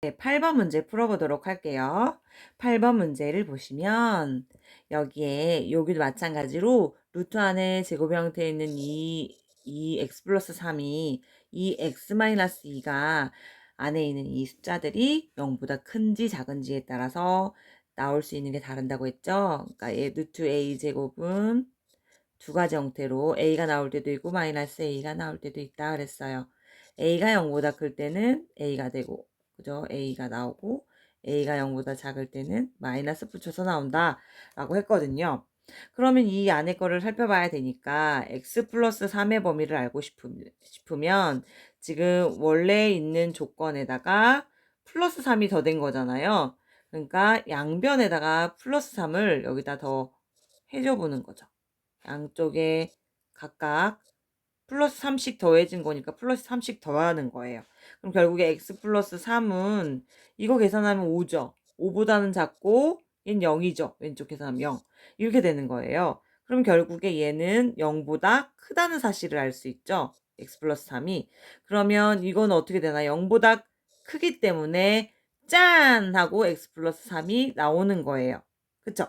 네, 8번 문제 풀어보도록 할게요. 8번 문제를 보시면 여기도 마찬가지로 루트 안에 제곱 형태에 있는 이 x 플러스 3이 이 x 마이너스 2가 안에 있는 이 숫자들이 0보다 큰지 작은지에 따라서 나올 수 있는 게 다른다고 했죠. 그러니까 루트 a 제곱은 두 가지 형태로 a가 나올 때도 있고 마이너스 a가 나올 때도 있다 그랬어요. a가 0보다 클 때는 a가 되고, 그죠? a가 나오고 a가 0보다 작을 때는 마이너스 붙여서 나온다 라고 했거든요. 그러면 이 안에 거를 살펴봐야 되니까 x 플러스 3의 범위를 알고 싶으면 지금 원래 있는 조건에다가 플러스 3이 더 된 거잖아요. 그러니까 양변에다가 플러스 3을 여기다 더 해줘 보는 거죠. 양쪽에 각각 플러스 3씩 더해진 거니까 플러스 3씩 더하는 거예요. 그럼 결국에 x 플러스 3은 이거 계산하면 5죠. 5보다는 작고 얘는 0이죠. 왼쪽 계산하면 0. 이렇게 되는 거예요. 그럼 결국에 얘는 0보다 크다는 사실을 알 수 있죠. x 플러스 3이. 그러면 이건 어떻게 되나? 0보다 크기 때문에 짠! 하고 x 플러스 3이 나오는 거예요. 그쵸?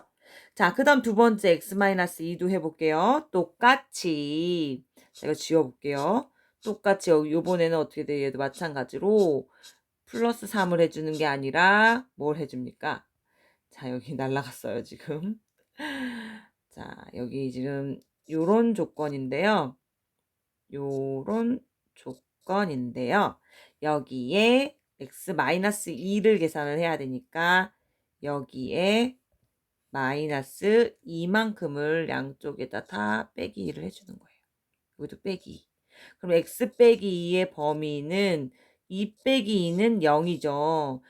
자, 그 다음 두 번째 x-2도 해볼게요. 똑같이 제가 지워볼게요. 똑같이 요번에는 어떻게 돼요? 얘도 마찬가지로 플러스 3을 해주는 게 아니라 뭘 해줍니까? 자, 여기 날라갔어요, 지금. 자, 여기 지금 요런 조건인데요. 요런 조건인데요. 여기에 x-2를 계산을 해야 되니까 여기에 마이너스 2만큼을 양쪽에다 다 빼기 2를 해주는 거예요. 여기도 빼기 2. 그럼 x 빼기 2의 범위는 2 빼기 2는 0이죠.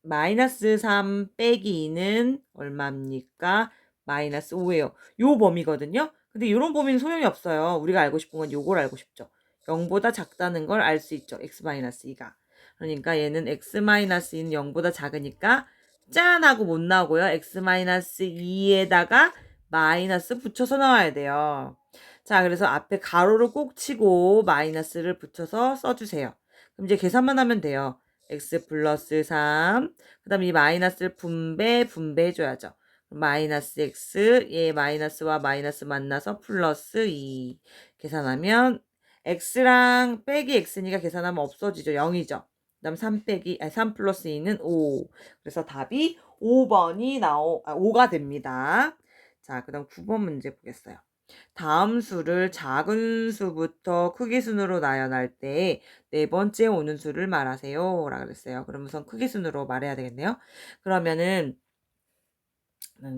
마이너스 3 빼기 2는 얼마입니까? 마이너스 5예요. 요 범위거든요. 근데 이런 범위는 소용이 없어요. 우리가 알고 싶은 건 요걸 알고 싶죠. 0보다 작다는 걸 알 수 있죠. x-2가. 그러니까 얘는 x-2는 0보다 작으니까 짠! 하고 못 나오고요. x-2에다가 마이너스 붙여서 나와야 돼요. 자, 그래서 앞에 가로를 꼭 치고 마이너스를 붙여서 써주세요. 그럼 이제 계산만 하면 돼요. x 플러스 3, 그 다음 이 마이너스를 분배해줘야죠. 마이너스 x, 얘 마이너스와 마이너스 만나서 플러스 2. 계산하면 x랑 빼기 x니까 계산하면 없어지죠. 0이죠. 그 다음 3 플러스 2는 5. 그래서 답이 5번이 5가 됩니다. 자, 그 다음 9번 문제 보겠어요. 다음 수를 작은 수부터 크기 순으로 나열할 때 네 번째 오는 수를 말하세요. 라고 그랬어요. 그럼 우선 크기 순으로 말해야 되겠네요. 그러면은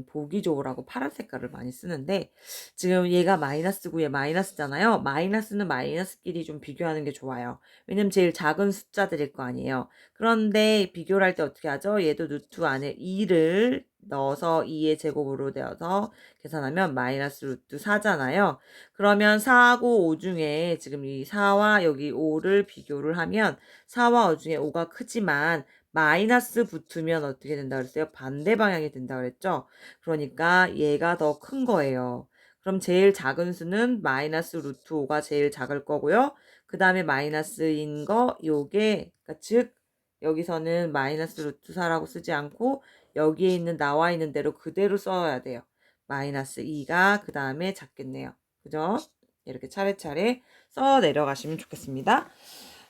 보기 좋으라고 파란 색깔을 많이 쓰는데 지금 얘가 마이너스고 얘 마이너스잖아요. 마이너스는 마이너스끼리 좀 비교하는 게 좋아요. 왜냐면 제일 작은 숫자들일 거 아니에요. 그런데 비교를 할 때 어떻게 하죠? 얘도 루트 안에 2를 넣어서 2의 제곱으로 되어서 계산하면 마이너스 루트 4잖아요. 그러면 4하고 5 중에 지금 이 4와 여기 5를 비교를 하면 4와 5 중에 5가 크지만 마이너스 붙으면 어떻게 된다 그랬어요? 반대 방향이 된다 그랬죠? 그러니까 얘가 더 큰 거예요. 그럼 제일 작은 수는 마이너스 루트 5가 제일 작을 거고요. 그 다음에 마이너스인 거 요게 그러니까 즉 여기서는 마이너스 루트 4라고 쓰지 않고 여기에 있는 나와 있는 대로 그대로 써야 돼요. 마이너스 2가 그 다음에 작겠네요. 그죠? 이렇게 차례차례 써 내려가시면 좋겠습니다.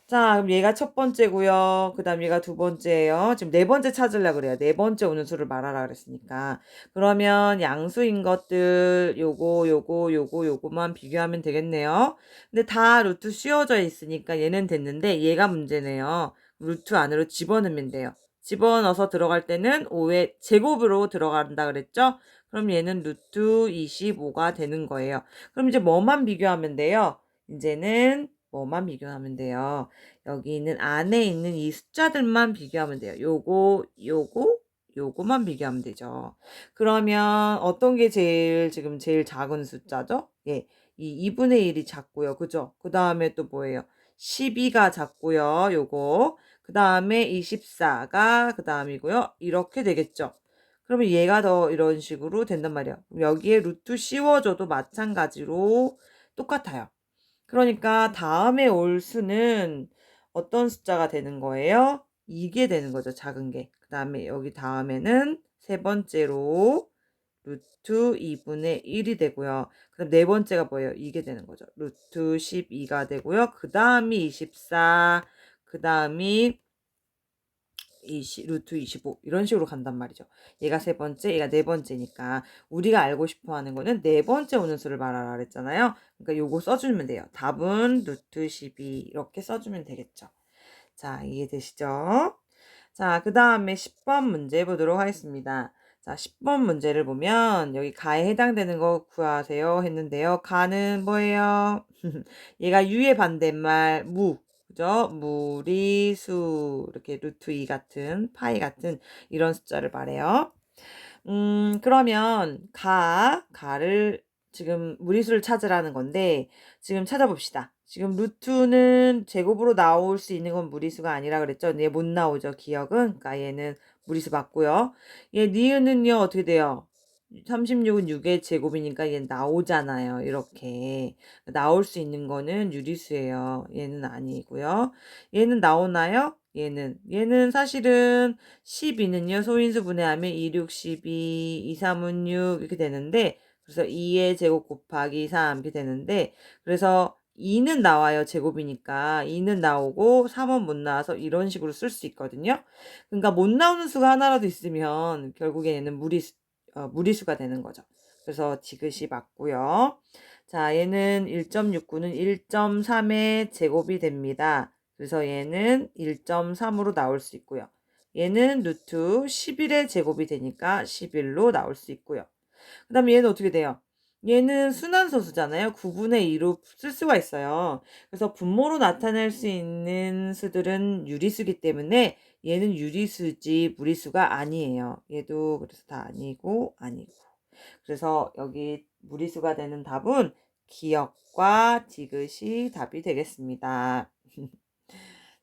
자, 그럼 얘가 첫 번째고요. 그 다음 얘가 두 번째예요. 지금 네 번째 찾으려고 그래요. 네 번째 오는 수를 말하라 그랬으니까. 그러면 양수인 것들 요거만 비교하면 되겠네요. 근데 다 루트 씌워져 있으니까 얘는 됐는데 얘가 문제네요. 루트 안으로 집어넣으면 돼요. 집어넣어서 들어갈 때는 5의 제곱으로 들어간다 그랬죠? 그럼 얘는 루트 25가 되는 거예요. 그럼 이제 뭐만 비교하면 돼요? 이제는 뭐만 비교하면 돼요? 여기 있는 안에 있는 이 숫자들만 비교하면 돼요. 요거만 비교하면 되죠. 그러면 어떤 게 지금 제일 작은 숫자죠? 예. 이 2분의 1이 작고요. 그죠? 그 다음에 또 뭐예요? 12가 작고요. 요거. 그 다음에 24가 그 다음이고요. 이렇게 되겠죠. 그러면 얘가 더 이런 식으로 된단 말이에요. 여기에 루트 씌워줘도 마찬가지로 똑같아요. 그러니까 다음에 올 수는 어떤 숫자가 되는 거예요? 이게 되는 거죠. 작은 게. 그 다음에 여기 다음에는 세 번째로 루트 2분의 1이 되고요. 그럼 네 번째가 뭐예요? 이게 되는 거죠. 루트 12가 되고요. 그 다음이 24, 그 다음이 루트 25 이런 식으로 간단 말이죠. 얘가 세 번째, 얘가 네 번째니까 우리가 알고 싶어 하는 거는 네 번째 오는 수를 말하라 그랬잖아요. 그러니까 요거 써주면 돼요. 답은 루트 12 이렇게 써주면 되겠죠. 자, 이해되시죠? 자, 그 다음에 10번 문제 보도록 하겠습니다. 자, 10번 문제를 보면 여기 가에 해당되는 거 구하세요 했는데요. 가는 뭐예요? 얘가 유의 반대말 무. 그죠? 무리수 이렇게 루트 2 같은 파이 같은 이런 숫자를 말해요. 그러면 가를 지금 무리수를 찾으라는 건데 지금 찾아봅시다. 지금 루트는 제곱으로 나올 수 있는 건 무리수가 아니라 그랬죠. 얘 못 나오죠. 기억은. 그러니까 얘는 무리수 맞고요. 얘 니은은요. 어떻게 돼요? 36은 6의 제곱이니까 얘 나오잖아요. 이렇게. 나올 수 있는 거는 유리수예요. 얘는 아니고요. 얘는 나오나요? 얘는 사실은 12는요. 소인수 분해하면 2, 6, 12, 2, 3은 6 이렇게 되는데 그래서 2의 제곱 곱하기 3 이렇게 되는데 그래서 2는 나와요. 제곱이니까 2는 나오고 3은 못 나와서 이런 식으로 쓸 수 있거든요. 그러니까 못 나오는 수가 하나라도 있으면 결국에 얘는 무리수가 되는 거죠. 그래서 지그시 맞고요. 자, 얘는 1.69는 1.3의 제곱이 됩니다. 그래서 얘는 1.3으로 나올 수 있고요. 얘는 루트 11의 제곱이 되니까 11로 나올 수 있고요. 그 다음에 얘는 어떻게 돼요? 얘는 순환소수잖아요. 9분의 2로 쓸 수가 있어요. 그래서 분모로 나타낼 수 있는 수들은 유리수기 때문에 얘는 유리수지 무리수가 아니에요. 얘도 그래서 다 아니고 아니고. 그래서 여기 무리수가 되는 답은 기역과 디귿이 답이 되겠습니다.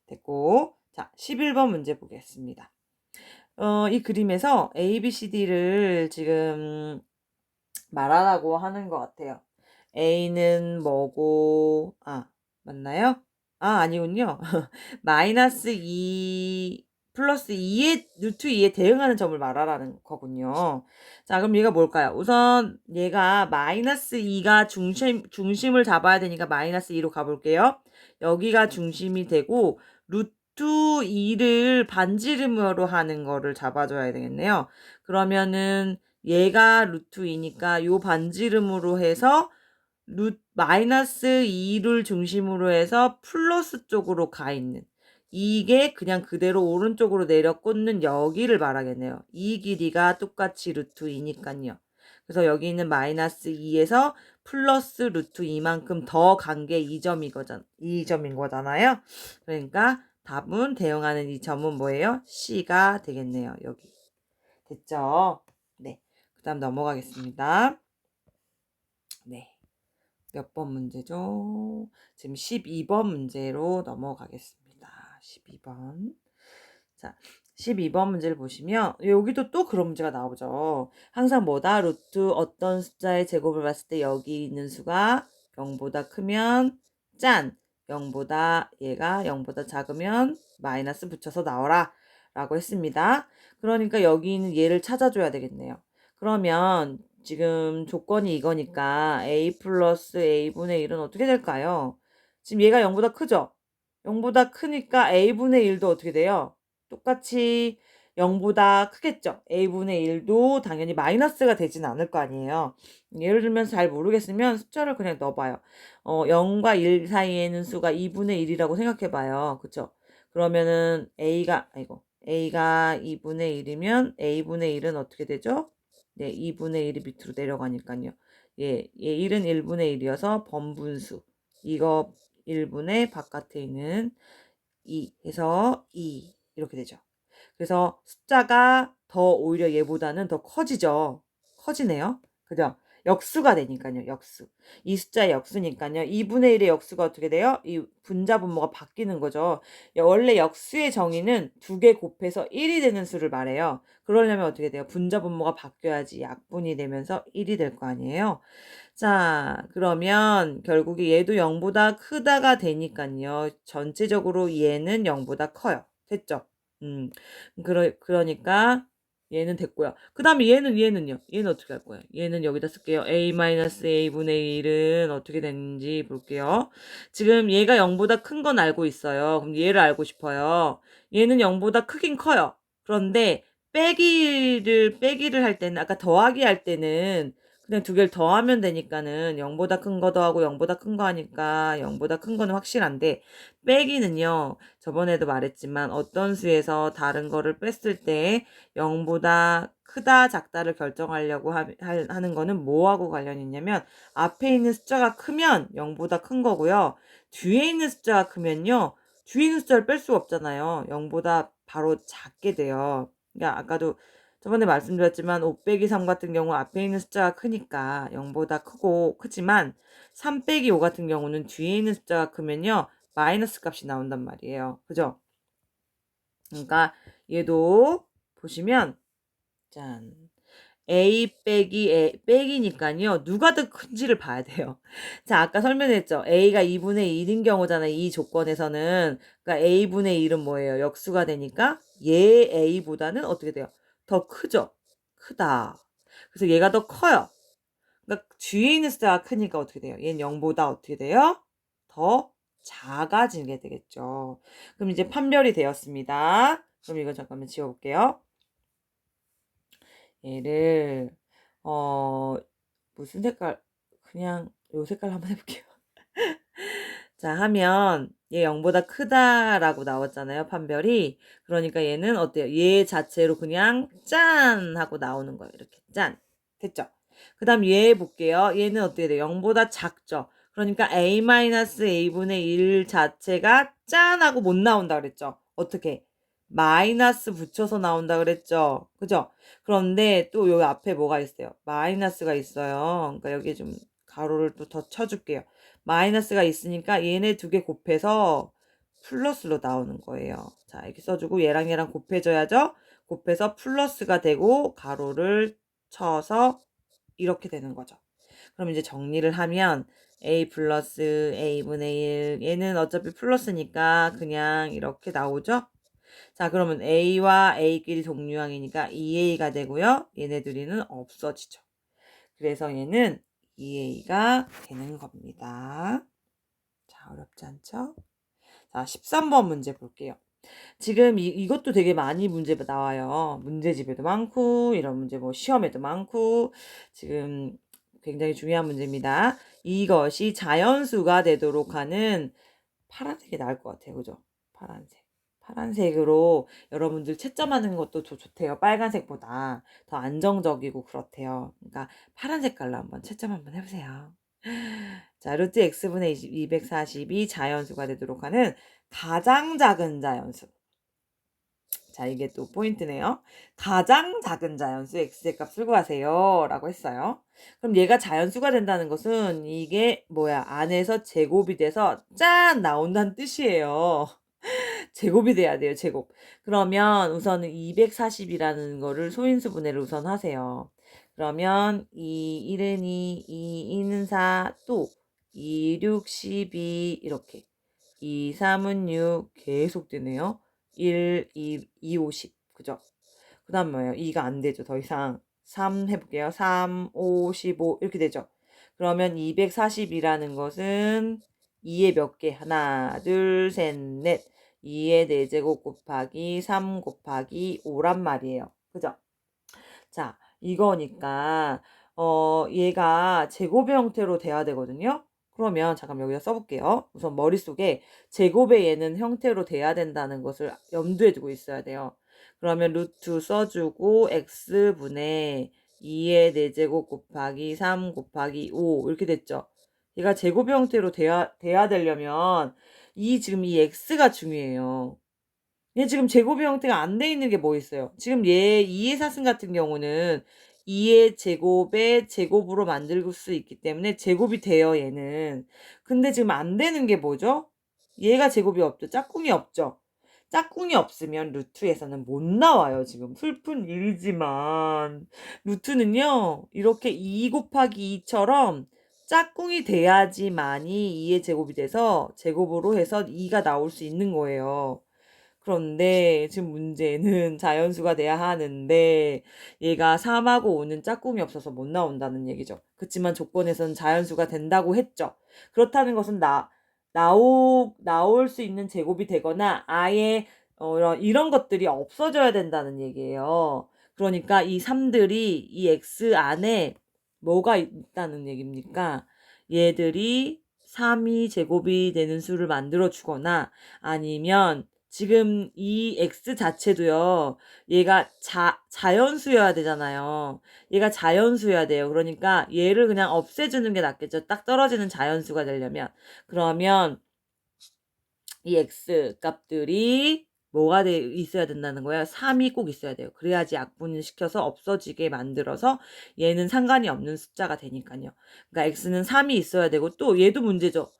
됐고, 자, 11번 문제 보겠습니다. 이 그림에서 A, B, C, D를 지금 말하라고 하는 것 같아요. A는 뭐고, 맞나요? 아니군요. 마이너스 2 플러스 2의 루트 2에 대응하는 점을 말하라는 거군요. 자, 그럼 얘가 뭘까요? 우선 얘가 마이너스 2가 중심을 잡아야 되니까 마이너스 2로 가볼게요. 여기가 중심이 되고 루트 2를 반지름으로 하는 거를 잡아줘야 되겠네요. 그러면은 얘가 루트 2니까 요 반지름으로 해서 마이너스 2를 중심으로 해서 플러스 쪽으로 가 있는 이게 그냥 그대로 오른쪽으로 내려 꽂는 여기를 말하겠네요. 이 길이가 똑같이 루트 2니까요. 그래서 여기 있는 마이너스 2에서 플러스 루트 2만큼 더 간 게 이 점인 거잖아요. 그러니까 답은 대응하는 이 점은 뭐예요? C가 되겠네요. 여기. 됐죠? 네. 그 다음 넘어가겠습니다. 네. 몇 번 문제죠? 지금 12번 문제로 넘어가겠습니다. 12번. 자, 12번 문제를 보시면 여기도 또 그런 문제가 나오죠. 항상 뭐다? 루트 어떤 숫자의 제곱을 봤을 때 여기 있는 수가 0보다 크면 짠! 얘가 0보다 작으면 마이너스 붙여서 나와라 라고 했습니다. 그러니까 여기 있는 얘를 찾아줘야 되겠네요. 그러면 지금 조건이 이거니까 a 플러스 a분의 1은 어떻게 될까요? 지금 얘가 0보다 크죠? 0보다 크니까 a분의 1도 어떻게 돼요? 똑같이 0보다 크겠죠? a분의 1도 당연히 마이너스가 되진 않을 거 아니에요. 예를 들면 잘 모르겠으면 숫자를 그냥 넣어봐요. 0과 1 사이에는 수가 2분의 1이라고 생각해봐요. 그쵸? 그러면은 a가 2분의 1이면 a분의 1은 어떻게 되죠? 네, 2분의 1이 밑으로 내려가니까요. 얘 1은 1분의 1이어서 번분수. 이거 1분의 바깥에 있는 2 해서 2 이렇게 되죠. 그래서 숫자가 더 오히려 얘보다는 더 커지죠. 커지네요. 그죠? 역수가 되니까요. 역수. 이 숫자의 역수니까요. 2분의 1의 역수가 어떻게 돼요? 이 분자 분모가 바뀌는 거죠. 원래 역수의 정의는 2개 곱해서 1이 되는 수를 말해요. 그러려면 어떻게 돼요? 분자 분모가 바뀌어야지 약분이 되면서 1이 될 거 아니에요. 자, 그러면 결국에 얘도 0보다 크다가 되니까요. 전체적으로 얘는 0보다 커요. 됐죠? 음. 그러니까 얘는 됐고요. 그다음에 얘는요. 얘는 어떻게 할 거예요? 얘는 여기다 쓸게요. a-a분의 1은 어떻게 되는지 볼게요. 지금 얘가 0보다 큰 건 알고 있어요. 그럼 얘를 알고 싶어요. 얘는 0보다 크긴 커요. 그런데 빼기를 할 때는 아까 더하기 할 때는 그냥 두 개를 더하면 되니까는 0보다 큰 거 더하고 0보다 큰 거 하니까 0보다 큰 거는 확실한데 빼기는요. 저번에도 말했지만 어떤 수에서 다른 거를 뺐을 때 0보다 크다 작다를 결정하려고 하는 거는 뭐하고 관련이 있냐면 앞에 있는 숫자가 크면 0보다 큰 거고요. 뒤에 있는 숫자가 크면요. 뒤에 있는 숫자를 뺄 수가 없잖아요. 0보다 바로 작게 돼요. 그러니까 아까도 저번에 말씀드렸지만 5 빼기 3 같은 경우 앞에 있는 숫자가 크니까 0보다 크지만 3 빼기 5 같은 경우는 뒤에 있는 숫자가 크면요. 마이너스 값이 나온단 말이에요. 그죠? 그러니까 얘도 보시면 짠. A 빼기 빼기니까요. 누가 더 큰지를 봐야 돼요. 자, 아까 설명했죠. A가 2분의 1인 경우잖아요. 이 조건에서는. 그러니까 A분의 1은 뭐예요? 역수가 되니까 얘 A보다는 어떻게 돼요? 더 크죠? 크다. 그래서 얘가 더 커요. 그러니까 뒤에 있는 숫자가 크니까 어떻게 돼요? 얘는 0보다 어떻게 돼요? 더 작아지게 되겠죠. 그럼 이제 판별이 되었습니다. 그럼 이거 잠깐만 지워볼게요. 얘를 무슨 색깔 그냥 요 색깔 한번 해볼게요. 자, 하면 얘 0보다 크다라고 나왔잖아요, 판별이. 그러니까 얘는 어때요? 얘 자체로 그냥 짠 하고 나오는 거예요. 이렇게 짠. 됐죠? 그 다음 얘 볼게요. 얘는 어떻게 돼요? 0보다 작죠? 그러니까 a-a분의 1 자체가 짠 하고 못 나온다 그랬죠? 어떻게? 마이너스 붙여서 나온다 그랬죠? 그죠? 그런데 또 여기 앞에 뭐가 있어요? 마이너스가 있어요. 그러니까 여기 좀 가로를 또 더 쳐줄게요. 마이너스가 있으니까 얘네 두 개 곱해서 플러스로 나오는 거예요. 자, 이렇게 써주고 얘랑 곱해줘야죠. 곱해서 플러스가 되고 가로를 쳐서 이렇게 되는 거죠. 그럼 이제 정리를 하면 a 플러스 a분의 1 얘는 어차피 플러스니까 그냥 이렇게 나오죠. 자, 그러면 a와 a끼리 동류항이니까 2a가 되고요. 얘네들이는 없어지죠. 그래서 얘는 2a가 되는 겁니다. 자, 어렵지 않죠? 자, 13번 문제 볼게요. 지금 이것도 되게 많이 문제가 나와요. 문제집에도 많고, 이런 문제 뭐 시험에도 많고, 지금 굉장히 중요한 문제입니다. 이것이 자연수가 되도록 하는 파란색이 나을 것 같아요. 그죠? 파란색. 파란색으로 여러분들 채점하는 것도 좋대요. 빨간색보다 더 안정적이고 그렇대요. 그러니까 파란 색깔로 한번 채점 한번 해보세요. 자, 루트 x분의 240이 자연수가 되도록 하는 가장 작은 자연수. 자, 이게 또 포인트네요. 가장 작은 자연수 x의 값을 구하세요. 라고 했어요. 그럼 얘가 자연수가 된다는 것은 이게 뭐야? 안에서 제곱이 돼서 짠! 나온다는 뜻이에요. 제곱이 돼야 돼요. 제곱. 그러면 우선은 240이라는 거를 소인수분해를 우선 하세요. 그러면 2, 1은 2, 2, 2는 4, 또 2, 6, 12 이렇게 2, 3은 6 계속 되네요. 1, 2, 50 그죠? 그 다음 뭐예요? 2가 안 되죠. 더 이상 3 해볼게요. 3, 5, 15 이렇게 되죠. 그러면 240이라는 것은 2의 몇 개? 하나, 둘, 셋, 넷. 2의 4제곱 곱하기 3 곱하기 5란 말이에요. 그죠? 자, 이거니까 얘가 제곱의 형태로 돼야 되거든요. 그러면 잠깐 여기다 써볼게요. 우선 머릿속에 제곱의 얘는 형태로 돼야 된다는 것을 염두에 두고 있어야 돼요. 그러면 루트 써주고 x분의 2의 4제곱 곱하기 3 곱하기 5 이렇게 됐죠. 얘가 제곱의 형태로 돼야 되려면 지금 이 x가 중요해요. 얘 지금 제곱의 형태가 안 돼 있는 게 뭐 있어요? 지금 얘 2의 사승 같은 경우는 2의 제곱의 제곱으로 만들 수 있기 때문에 제곱이 돼요, 얘는. 근데 지금 안 되는 게 뭐죠? 얘가 제곱이 없죠. 짝꿍이 없죠. 짝꿍이 없으면 루트에서는 못 나와요. 지금 슬픈 일이지만 루트는요. 이렇게 2 곱하기 2처럼 짝꿍이 돼야지만이 2의 제곱이 돼서 제곱으로 해서 2가 나올 수 있는 거예요. 그런데 지금 문제는 자연수가 돼야 하는데 얘가 3하고 5는 짝꿍이 없어서 못 나온다는 얘기죠. 그치만 조건에서는 자연수가 된다고 했죠. 그렇다는 것은 나올 수 있는 제곱이 되거나 아예 이런 것들이 없어져야 된다는 얘기예요. 그러니까 이 3들이 이 X 안에 뭐가 있다는 얘기입니까? 얘들이 3이 제곱이 되는 수를 만들어 주거나 아니면 지금 이 X 자체도요, 얘가 자연수여야 되잖아요. 얘가 자연수여야 돼요. 그러니까 얘를 그냥 없애주는 게 낫겠죠. 딱 떨어지는 자연수가 되려면. 그러면 이 X 값들이 뭐가 있어야 된다는 거예요? 3이 꼭 있어야 돼요. 그래야지 약분을 시켜서 없어지게 만들어서 얘는 상관이 없는 숫자가 되니까요. 그러니까 X는 3이 있어야 되고 또 얘도 문제죠.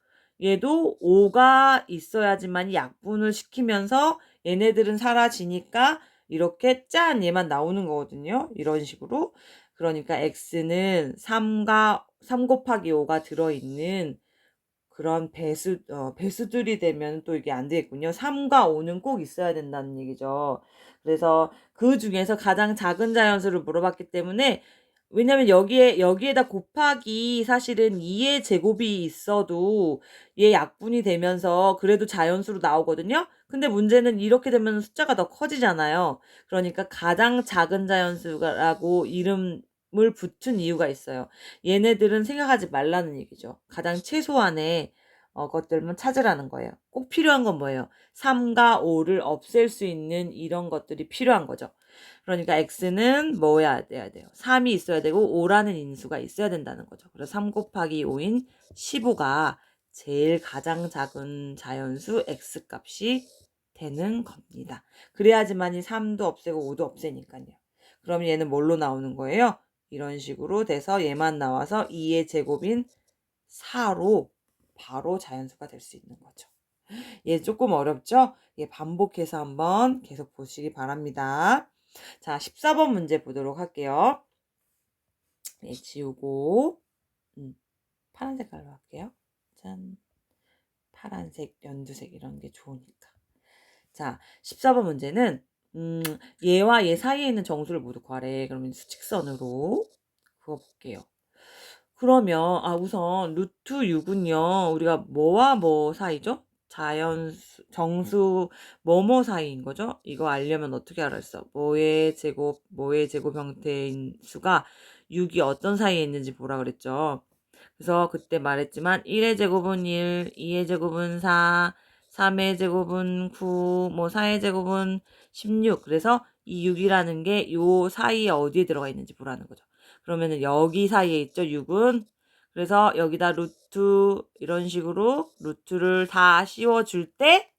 얘도 5가 있어야지만 약분을 시키면서 얘네들은 사라지니까 이렇게 짠 얘만 나오는 거거든요. 이런 식으로. 그러니까 X는 3 곱하기 5가 들어있는 그런 배수들이 되면 또 이게 안 되겠군요. 3과 5는 꼭 있어야 된다는 얘기죠. 그래서 그 중에서 가장 작은 자연수를 물어봤기 때문에 왜냐면 여기에다 곱하기 사실은 2의 제곱이 있어도 얘 약분이 되면서 그래도 자연수로 나오거든요. 근데 문제는 이렇게 되면 숫자가 더 커지잖아요. 그러니까 가장 작은 자연수라고 이름을 붙은 이유가 있어요. 얘네들은 생각하지 말라는 얘기죠. 가장 최소한의 것들만 찾으라는 거예요. 꼭 필요한 건 뭐예요? 3과 5를 없앨 수 있는 이런 것들이 필요한 거죠. 그러니까 x는 뭐야 돼야 돼요? 3이 있어야 되고 5라는 인수가 있어야 된다는 거죠. 그래서 3 곱하기 5인 15가 제일 가장 작은 자연수 x 값이 되는 겁니다. 그래야지만이 3도 없애고 5도 없애니까요. 그럼 얘는 뭘로 나오는 거예요? 이런 식으로 돼서 얘만 나와서 2의 제곱인 4로 바로 자연수가 될 수 있는 거죠. 얘 조금 어렵죠? 얘 반복해서 한번 계속 보시기 바랍니다. 자, 14번 문제 보도록 할게요. 얘 지우고 파란 색깔로 할게요. 짠. 파란색, 연두색 이런 게 좋으니까. 자, 14번 문제는 얘와 얘 사이에 있는 정수를 모두 구하래. 그러면 수직선으로 그어볼게요. 그러면 우선 루트 6은요. 우리가 뭐와 뭐 사이죠? 정수 뭐뭐 사이인 거죠? 이거 알려면 어떻게 알았어? 뭐의 제곱 형태인 수가 6이 어떤 사이에 있는지 보라 그랬죠. 그래서 그때 말했지만 1의 제곱은 1, 2의 제곱은 4, 3의 제곱은 9, 4의 제곱은 16. 그래서 이 6이라는 게 요 사이에 어디에 들어가 있는지 보라는 거죠. 그러면은 여기 사이에 있죠, 6은. 그래서 여기다 루트 이런 식으로 루트를 다 씌워줄 때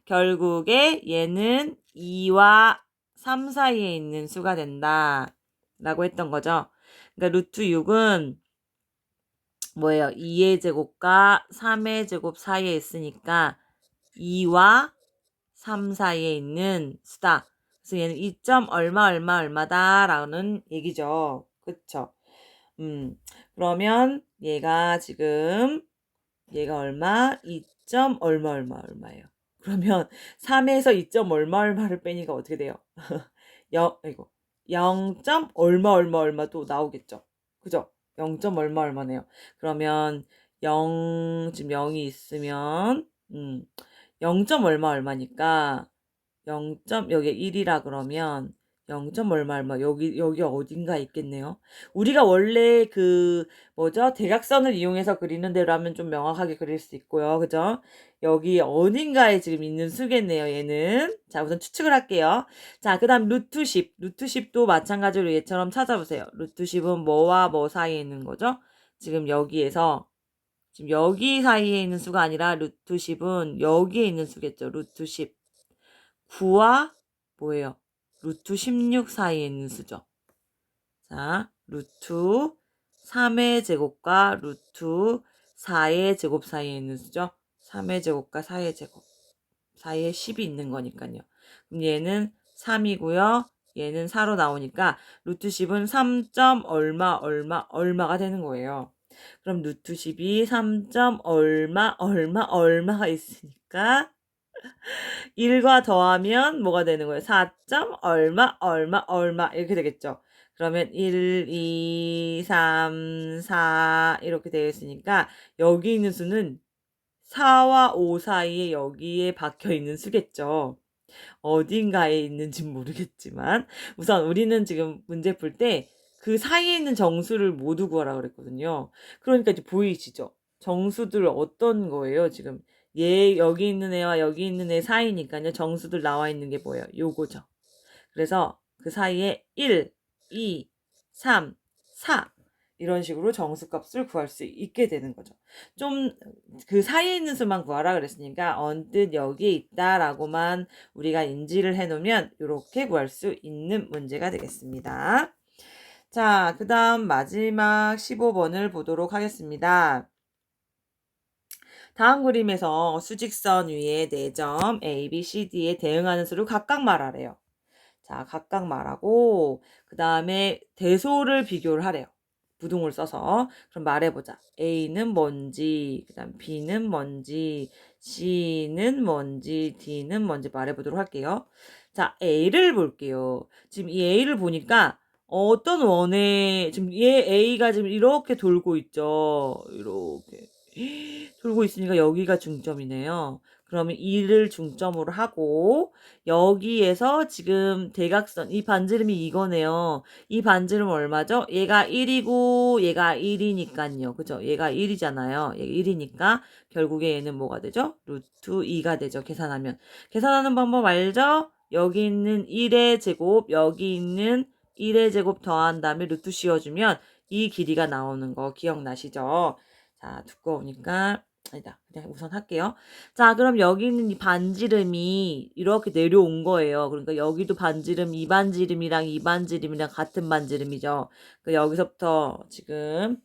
결국에 얘는 2와 3 사이에 있는 수가 된다 라고 했던 거죠. 그러니까 루트 6은 뭐예요? 2의 제곱과 3의 제곱 사이에 있으니까 2와 3 사이에 있는 수다. 그래서 얘는 2점 얼마다 라는 얘기죠. 그쵸? 그러면 얘가 지금 얘가 얼마? 2점 얼마예요. 그러면 3에서 2점 얼마를 빼니까 어떻게 돼요? 0점 얼마도 나오겠죠. 그죠? 0점 얼마네요. 그러면 지금 0이 있으면 0점 얼마니까 0점 여기 1이라 그러면 0점 얼마 여기 어딘가 있겠네요. 우리가 원래 대각선을 이용해서 그리는 대로 하면 좀 명확하게 그릴 수 있고요. 그죠? 여기 어딘가에 지금 있는 수겠네요. 얘는. 자, 우선 추측을 할게요. 자, 그다음 루트 10. 루트 10도 마찬가지로 얘처럼 찾아보세요. 루트 10은 뭐와 뭐 사이에 있는 거죠? 지금 여기 사이에 있는 수가 아니라 루트 10은 여기에 있는 수겠죠. 루트 10. 9와 뭐예요? 루트 16 사이에 있는 수죠. 자, 루트 3의 제곱과 루트 4의 제곱 사이에 있는 수죠. 3의 제곱과 4의 제곱 사이에 10이 있는 거니까요. 그럼 얘는 3이고요. 얘는 4로 나오니까 루트 10은 3점 얼마가 되는 거예요. 그럼 루트 10이 3점 얼마가 있으니까 1과 더하면 뭐가 되는 거예요? 4. 얼마 얼마 얼마 이렇게 되겠죠. 그러면 1, 2, 3, 4 이렇게 되어 있으니까 여기 있는 수는 4와 5 사이에 여기에 박혀 있는 수겠죠. 어딘가에 있는진 모르겠지만 우선 우리는 지금 문제 풀 때 그 사이에 있는 정수를 모두 구하라 그랬거든요. 그러니까 이제 보이시죠? 정수들 어떤 거예요, 지금? 얘 여기 있는 애와 여기 있는 애 사이니까요. 정수들 나와 있는 게 뭐예요? 요거죠. 그래서 그 사이에 1, 2, 3, 4 이런 식으로 정수값을 구할 수 있게 되는 거죠. 좀 그 사이에 있는 수만 구하라 그랬으니까 언뜻 여기에 있다라고만 우리가 인지를 해놓으면 이렇게 구할 수 있는 문제가 되겠습니다. 자, 그 다음 마지막 15번을 보도록 하겠습니다. 다음 그림에서 수직선 위에 4점 A, B, C, D에 대응하는 수를 각각 말하래요. 자, 각각 말하고 그 다음에 대소를 비교를 하래요. 부등호를 써서. 그럼 말해보자. A는 뭔지, 그 다음 B는 뭔지, C는 뭔지, D는 뭔지 말해보도록 할게요. 자, A를 볼게요. 지금 이 A를 보니까 어떤 원에 지금 얘 A가 지금 이렇게 돌고 있죠. 이렇게 돌고 있으니까 여기가 중점이네요. 그러면 2를 중점으로 하고 여기에서 지금 대각선 이 반지름이 이거네요. 이 반지름 얼마죠? 얘가 1이고 얘가 1이니까요. 그죠? 얘가 1이잖아요. 얘가 1이니까 결국에 얘는 뭐가 되죠? 루트 2가 되죠. 계산하면. 계산하는 방법 알죠? 여기 있는 1의 제곱, 여기 있는 1의 제곱 더한 다음에 루트 씌워주면 이 길이가 나오는 거 기억나시죠? 자, 두꺼우니까 아니다. 그냥 우선 할게요. 자, 그럼 여기 있는 이 반지름이 이렇게 내려온 거예요. 그러니까 여기도 반지름, 이 반지름이랑 이 반지름이랑 같은 반지름이죠. 그러니까 여기서부터 지금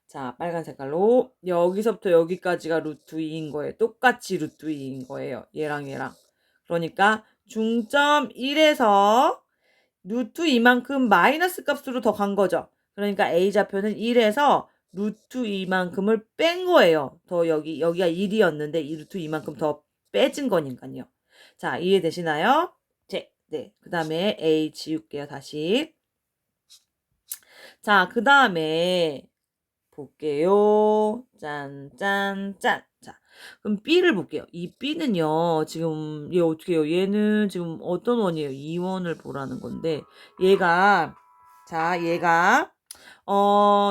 자, 빨간 색깔로 여기서부터 여기까지가 루트 2인 거예요. 똑같이 루트 2인 거예요. 얘랑 얘랑. 그러니까 중점 1에서 루트 2만큼 마이너스 값으로 더 간 거죠. 그러니까 A좌표는 1에서 루트 2만큼을 뺀 거예요. 더 여기가 1이었는데 이 루트 2만큼 더 빼진 거니까요. 자, 이해되시나요? 네. 그 다음에 A 지울게요, 다시. 자, 그 다음에 볼게요. 짠, 짠, 짠. 자, 그럼 B를 볼게요. 이 B는요, 지금 얘 어떻게 해요? 얘는 지금 어떤 원이에요? 2원을 보라는 건데, 얘가, 자, 얘가,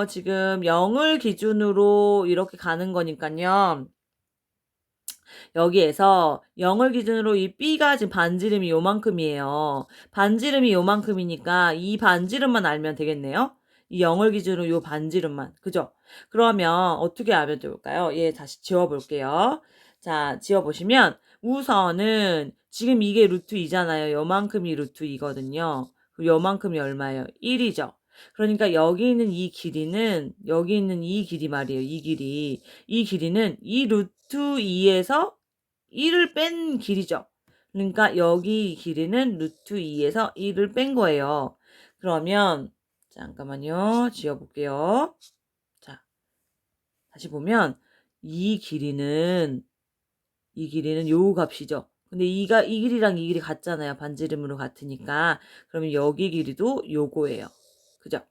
지금 0을 기준으로 이렇게 가는 거니까요. 여기에서 0을 기준으로 이 B가 지금 반지름이 요만큼이에요. 반지름이 요만큼이니까 이 반지름만 알면 되겠네요. 이 0을 기준으로 요 반지름만. 그죠? 그러면 어떻게 알면 좋을까요? 얘 다시 지워볼게요. 자, 지워보시면 우선은 지금 이게 루트 2잖아요. 요만큼이 루트 2거든요. 요만큼이 얼마예요? 1이죠. 그러니까 여기 있는 이 길이는 여기 있는 이 길이 말이에요. 이 길이. 이 길이는 이 루트 2에서 1을 뺀 길이죠. 그러니까 여기 길이는 루트 2에서 1을 뺀 거예요. 그러면 잠깐만요. 지워볼게요. 자, 다시 보면 이 길이는 요 값이죠. 근데 이 길이랑 이 길이 같잖아요. 반지름으로 같으니까. 그러면 여기 길이도 요거예요. 그죠?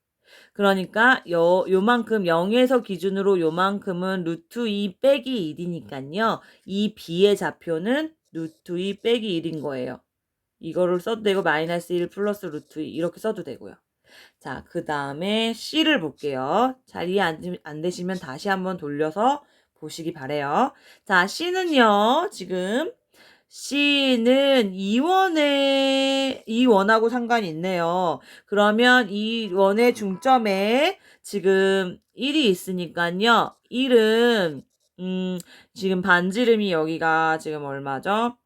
그러니까 요만큼 0에서 기준으로 요만큼은 루트 2 빼기 1이니까요. 이 B의 좌표는 루트 2 빼기 1인 거예요. 이거를 써도 되고 마이너스 1 플러스 루트 2 이렇게 써도 되고요. 자, 그 다음에 C를 볼게요. 잘 이해 안 되시면 다시 한번 돌려서 보시기 바래요. 자, C는요. 지금 C는 이 원하고 상관이 있네요. 그러면 이 원의 중점에 지금 1이 있으니까요. 1은 지금 반지름이 여기가 지금 얼마죠?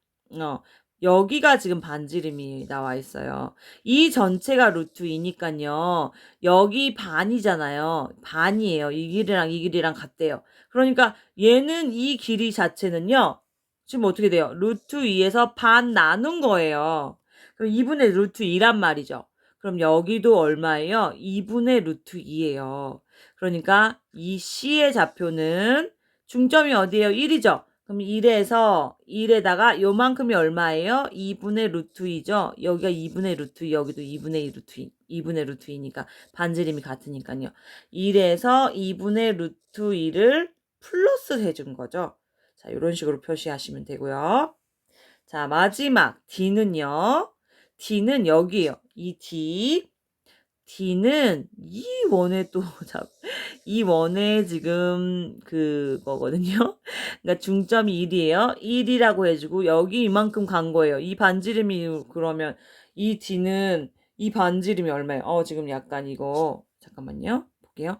여기가 지금 반지름이 나와 있어요. 이 전체가 루트 2니까요. 여기 반이잖아요. 반이에요. 이 길이랑 같대요. 그러니까 얘는 이 길이 자체는요. 지금 어떻게 돼요? 루트 2에서 반 나눈 거예요. 그럼 2분의 루트 2란 말이죠. 그럼 여기도 얼마예요? 2분의 루트 2예요. 그러니까 이 C의 좌표는 중점이 어디예요? 1이죠. 그럼 1에서 1에다가 요만큼이 얼마예요? 2분의 루트 2죠? 여기가 2분의 루트 2, 여기도 2분의 2 루트 2, 2분의 루트 2니까 반지름이 같으니까요. 1에서 2분의 루트 2를 플러스 해준 거죠. 자, 이런 식으로 표시하시면 되고요. 자, 마지막 D는요. D는 여기에요. 이 D는 이 원에 또 이 원에 지금 그거거든요. 그러니까 중점이 1이에요. 1이라고 해주고 여기 이만큼 간 거예요. 이 반지름이 그러면 이 D는 이 반지름이 얼마예요? 지금 약간 이거 잠깐만요. 볼게요.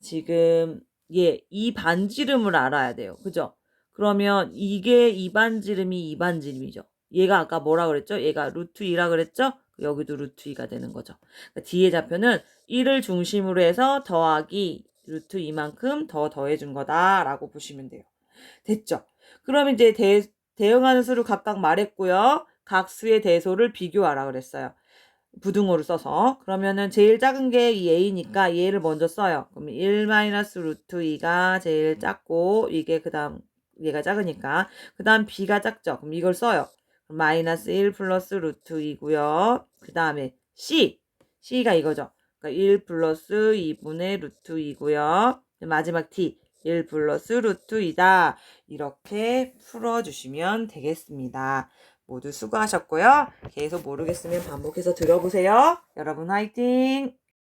지금 이 반지름을 알아야 돼요. 그죠? 그러면 이게 이 반지름이 이 반지름이죠. 얘가 아까 뭐라 그랬죠? 얘가 루트 2라 그랬죠? 여기도 루트 2가 되는 거죠. 그러니까 D의 좌표는 1을 중심으로 해서 더하기 루트 2만큼 더 더해준 거다라고 보시면 돼요. 됐죠? 그럼 이제 대응하는 수를 각각 말했고요. 각 수의 대소를 비교하라 그랬어요. 부등호를 써서. 그러면은 제일 작은 게 이 a니까 얘를 먼저 써요. 그럼 1 루트 2가 제일 작고 이게 그 다음 얘가 작으니까 그 다음 b가 작죠. 그럼 이걸 써요. 마이너스 1 플러스 루트 2고요. 그 다음에 c가 이거죠. 그러니까 1 플러스 2분의 루트 2고요. 마지막 d 1 플러스 루트 2다. 이렇게 풀어주시면 되겠습니다. 모두 수고하셨고요. 계속 모르겠으면 반복해서 들어보세요. 여러분 화이팅!